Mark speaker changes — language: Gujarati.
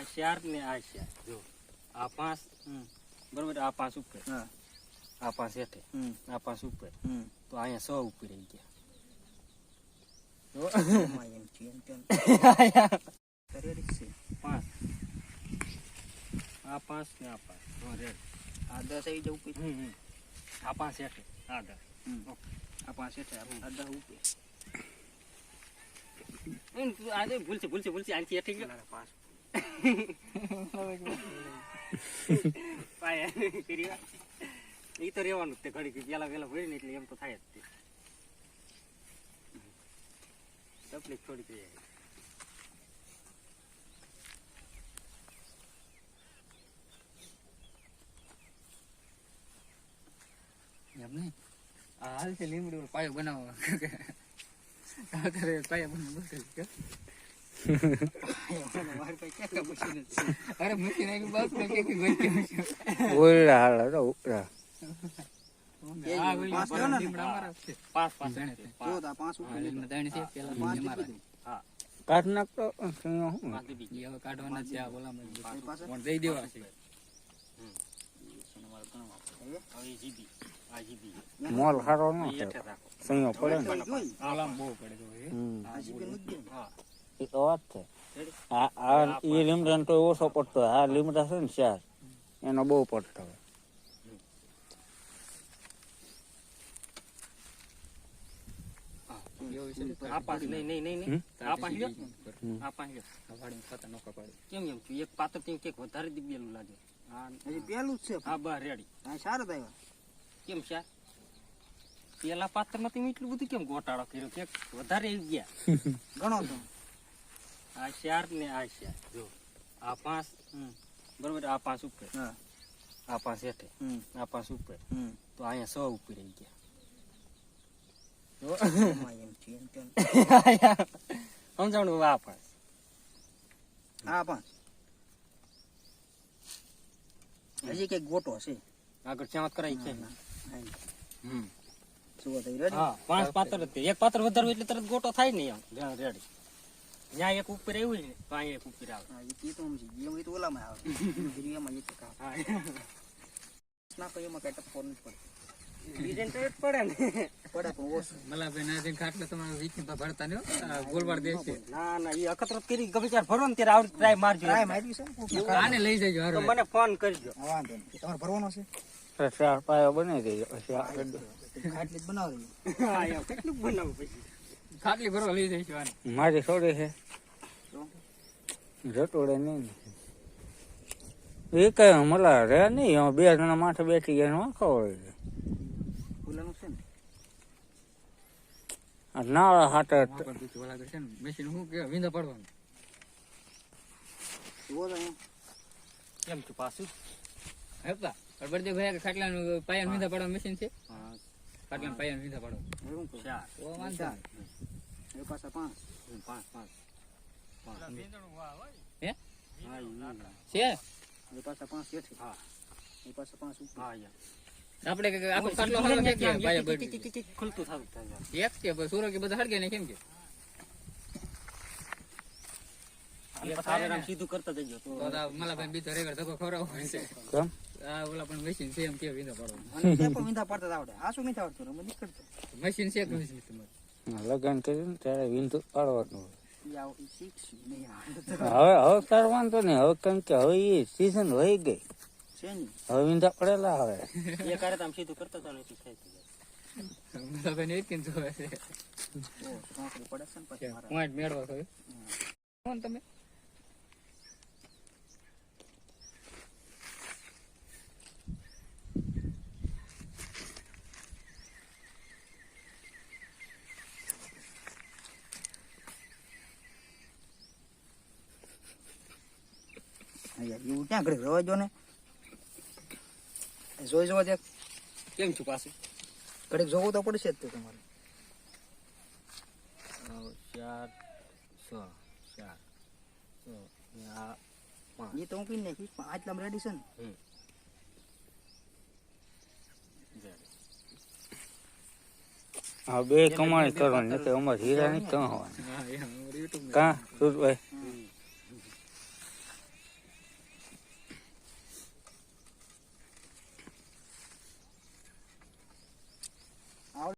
Speaker 1: આ 4 ને આ 4 જો આ 5 બરોબર આ 5 ઉપર
Speaker 2: હા
Speaker 1: આ 5 હેઠે આ 5 ઉપર તો અહીંયા 100 ઉપર રહી ગયા જો
Speaker 2: એમ છે એમ કેમ રેડી છે
Speaker 1: 5 આ 5 ને આ 5 તો રેડ
Speaker 2: આ 10 આવી જવું ઉપર
Speaker 1: આ 5 હેઠે આ 10
Speaker 2: આ 5 હેઠે આ 10 ઉપર
Speaker 1: આજે ભૂલશે આનથી હેઠે ગયો 5 પાયા કરી એ તો રહેવાનું તે ઘડી પેલા વેલા ભરી ને એટલે એમ તો થાય જ તે તકલીફ થોડી થઈ જાય
Speaker 2: એમ નહીં આ હાલ છે લીમડી પાયો બનાવવા પાયા બનાવવા અરે મશીન આવી બસ
Speaker 3: ઓલા હાલ તો ઉપરા કાઢ નાખતો
Speaker 2: કાઢવાના છે દઈ દેવા છે
Speaker 3: મોલ સારો ન સંયો પડે ને
Speaker 2: બહુ પડે
Speaker 3: એ તો વાત છે આ એ લીમડા તો ઓછો પડતો આ લીમડા છે ને 4 એનો બહુ પડતો હોય
Speaker 1: કેમ એમ એક પાત્ર વધારે દીબેલું લાગે
Speaker 2: પેલું જ છે
Speaker 1: હા બસ રેડી
Speaker 2: સારું થયું
Speaker 1: કેમ છે પેલા પાત્ર માં તમે એટલું બધું કેમ ગોટાળો કર્યો કે વધારે આવી ગયા
Speaker 2: ઘણો તો
Speaker 1: આ 4 ને આ 4 જો આ 5 બરોબર આ 5 ઉપર આ 5 હેઠે આ 5 ઉપર તો અહીંયા 100 ઉપર આવી ગયા
Speaker 2: એમ છે એમ કેમ
Speaker 1: સમજાણું આ 5
Speaker 2: આ 5 હજી કઈ ગોટો છે
Speaker 1: આગળ ચામત કરાય છે
Speaker 2: શું થઈ રેડી
Speaker 1: હા 5 પાત્ર હતી એક પાત્ર વધારવું એટલે તરત ગોટો થાય ને એમ રેડી ત્યાં એક ઉપર આવ્યું ને તો અહીંયા એક ઉપર આવે
Speaker 2: એ તો સમજી એમ તો ઓલામાં આવે એમાં એક કા ના કોઈ એમાં કઈ ટપકો નથી પડે
Speaker 1: ડિઝાઇન તો જ પડે ને
Speaker 2: પડે પણ ઓછું
Speaker 4: મલાભાઈ ના દિન ખાટલે તમારે વીકની પર ભરતા ને ગોલવાડ દે છે
Speaker 1: ના ના એ અખતરત કરી ગમે ત્યારે ભરો ને ત્યારે આવડી ટ્રાય મારજો
Speaker 2: ટ્રાય મારી છે
Speaker 4: આને લઈ જજો
Speaker 1: તો
Speaker 4: હારો
Speaker 1: મને ફોન કરજો
Speaker 2: વાંધો નહીં તમારે ભરવાનો છે
Speaker 3: 4 પાયો બનાવી દેજો
Speaker 2: ખાટલી જ બનાવી
Speaker 1: હા એમ કેટલું બનાવું પછી
Speaker 4: ખાટલી ભરવા લઈ જઈશું આને
Speaker 3: મારી છોડી છે જટોડે નહીં એ કઈ મળા રે નહીં બે જણા માથે બેઠી ગયા વાંખો હોય
Speaker 2: ફૂલાનું છે ને
Speaker 3: નાળા હાટે
Speaker 4: ઓલા છે ને મશીન શું કે વિંદા પડવાનું
Speaker 2: જુઓ તો અહીંયા
Speaker 1: કેમ છું પાછું
Speaker 4: હેપા બળદેવ ભાઈ ખાટલાનું પાયાનું વિંદા પડવાનું મશીન છે
Speaker 1: હા
Speaker 4: ખાટલાનું પાયાનું વિંદા પડવાનું
Speaker 2: એવું કહું
Speaker 1: 4
Speaker 4: ઓ વાંધો
Speaker 2: એ પાછા 5
Speaker 1: 5
Speaker 4: હે
Speaker 1: હા
Speaker 4: છે
Speaker 2: એ પાછા 5 હેઠે
Speaker 1: હા
Speaker 2: એ પાછા 5 ઉપર
Speaker 1: હા યા
Speaker 4: આપણે આખો ખાટલો હાલો છે કે પાયા બળી
Speaker 1: ખુલતું થતું થાય
Speaker 4: એક કે સુરો કે બધા હળગે ને કેમ કે
Speaker 1: આરામ સીધું કરતા જજો તો
Speaker 4: મલાભાઈ બીજો રેગર ધક્કો ખવડાવો છે
Speaker 3: કેમ
Speaker 4: આ ઓલા પણ મશીન છે એમ કે વિંદા પડવાનું
Speaker 2: અને તે પણ વિંધા પડતા આવડે આ શું નથી આવડતું રમત નીકળતો
Speaker 4: મશીન છે કે મશીન તમારે
Speaker 3: લગ્ન કર્યું ને ત્યારે વિંધું પાડવાનું
Speaker 2: એ શીખશું નહીં આવડે
Speaker 3: હવે તાર વાંધો નહીં હવે કેમ કે હવે એ સીઝન વહી ગઈ
Speaker 2: છે નહીં
Speaker 3: હવે વિંધા પડેલા હવે
Speaker 1: એ કરે તો આમ સીધું કરતા તો નથી થાય
Speaker 4: મલાભાઈ ને એક જોવે છે
Speaker 2: ઓ કાંકરી પડે છે ને પછી મારા
Speaker 4: પોઈન્ટ મેળવો છો કોણ તમે
Speaker 2: એવું ક્યાં ઘડી રવા જો ને જોઈ જોવા દે
Speaker 1: કેમ છું પાછું
Speaker 2: ઘડીક જોવું તો પડશે જ તે તમારે
Speaker 1: 4 6 4
Speaker 2: એ તો હું પી નાખીશ પણ આટલામ રેડી છે ને
Speaker 3: હા બે કમાણી કરવાની નથી અમારે હીરા નહીં કમાવાની કાં સુરભાઈ